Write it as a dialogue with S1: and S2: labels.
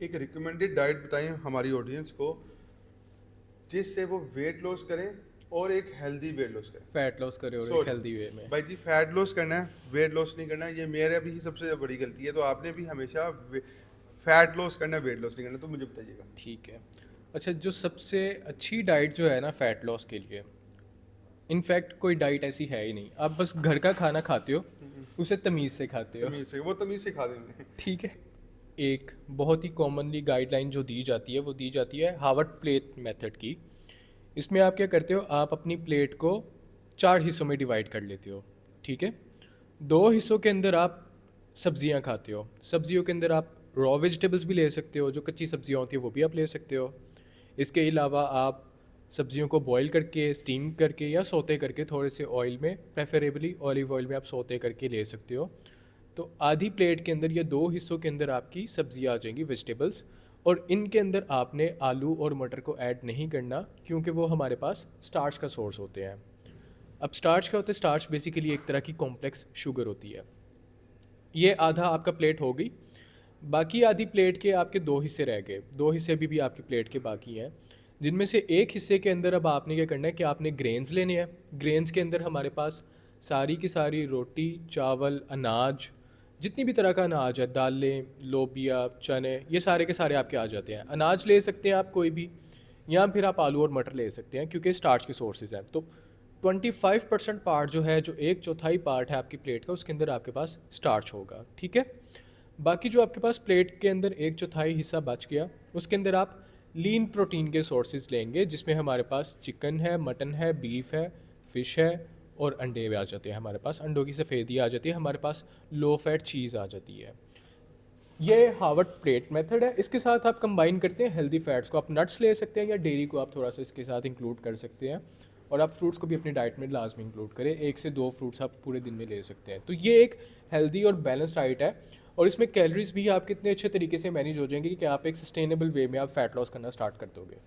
S1: एक recommended diet बताएं हमारी ऑडियंस को जिससे वो वेट लॉस करें और एक हेल्दी वेट लॉस करें।
S2: फैट लॉस करे और एक
S1: सॉरी
S2: हेल्दी वे में।
S1: भाई जी, फैट लॉस करना है, वेट लॉस नहीं करना है, ये मेरे भी सबसे बड़ी गलती है। तो आपने भी हमेशा फैट लॉस करना है, वेट लॉस नहीं करना। तो मुझे बताइएगा।
S2: ठीक है। अच्छा, जो सबसे अच्छी डाइट जो है ना फैट लॉस के लिए, इनफैक्ट कोई डाइट ऐसी है ही नहीं, आप बस घर का खाना खाते हो, उसे तमीज़ से खाते हो।
S1: तमीज से, वो तमीज सिखा देंगे।
S2: ठीक है। एक बहुत ही कॉमनली गाइडलाइन जो दी जाती है वो दी जाती है हार्वर्ड प्लेट मेथड की। इसमें आप क्या करते हो, आप अपनी प्लेट को 4 हिस्सों में डिवाइड कर लेते हो। ठीक है। 2 हिस्सों के अंदर आप सब्जियां खाते हो, सब्जियों के अंदर आप रॉ वेजिटेबल्स भी ले सकते हो, जो कच्ची सब्जियां होती हैं वो भी आप ले सकते हो। इसके अलावा आप सब्जियों को बॉईल करके, स्टीम करके या सोते करके थोड़े से ऑयल में, प्रेफरेबली ऑलिव ऑयल में आप सोते करके ले सकते हो। तो आधी प्लेट के अंदर या 2 हिस्सों के अंदर आपकी सब्जियां आ जाएंगी, वेजिटेबल्स। और इनके अंदर आपने आलू और मटर को ऐड नहीं करना, क्योंकि वो हमारे पास स्टार्च का सोर्स होते हैं। अब स्टार्च क्या होता है? स्टार्च बेसिकली एक तरह की कॉम्प्लेक्स शुगर होती है। ये आधा आपका प्लेट हो गई। बाकी आधी प्लेट के आपके 2 हिस्से रह गए, 2 हिस्से अभी भी आपकी प्लेट के बाकी हैं, जिनमें से एक हिस्से के अंदर अब आपने क्या करना है कि आपने ग्रेन्स लेने हैं। ग्रेन्स के अंदर हमारे पास सारी की सारी रोटी, चावल, अनाज, जितनी भी तरह का अनाज है, दालें, लोबिया, चने, ये सारे के सारे आपके आ जाते हैं। अनाज ले सकते हैं आप कोई भी, या फिर आप आलू और मटर ले सकते हैं, क्योंकि स्टार्च के सोर्सेज हैं। तो 25% पार्ट जो है, जो 1/4 पार्ट है आपकी प्लेट का, उसके अंदर आपके पास स्टार्च होगा। ठीक है। बाकी जो आपके पास प्लेट के अंदर 1/4 हिस्सा बच गया, उसके अंदर आप लीन प्रोटीन के सोर्सेज लेंगे, जिसमें हमारे पास चिकन है, मटन है, बीफ है, फ़िश है, और अंडे भी आ जाते हैं हमारे पास। अंडों की सफ़ेदी आ जाती है हमारे पास, लो फैट चीज़ आ जाती है। ये हार्वर्ड प्लेट मेथड है। इसके साथ आप कंबाइन करते हैं हेल्दी फैट्स को, आप नट्स ले सकते हैं या डेयरी को आप थोड़ा सा इसके साथ इंक्लूड कर सकते हैं। और आप फ्रूट्स को भी अपनी डाइट में लाजमी इंक्लूड करें, 1 से 2 फ्रूट्स आप पूरे दिन में ले सकते हैं। तो ये एक हेल्दी और बैलेंस डाइट है। और इसमें कैलोरीज भी आप कितने अच्छे तरीके से मैनेज हो जाएंगे कि आप एक सस्टेनेबल वे में आप फैट लॉस करना स्टार्ट कर दोगे।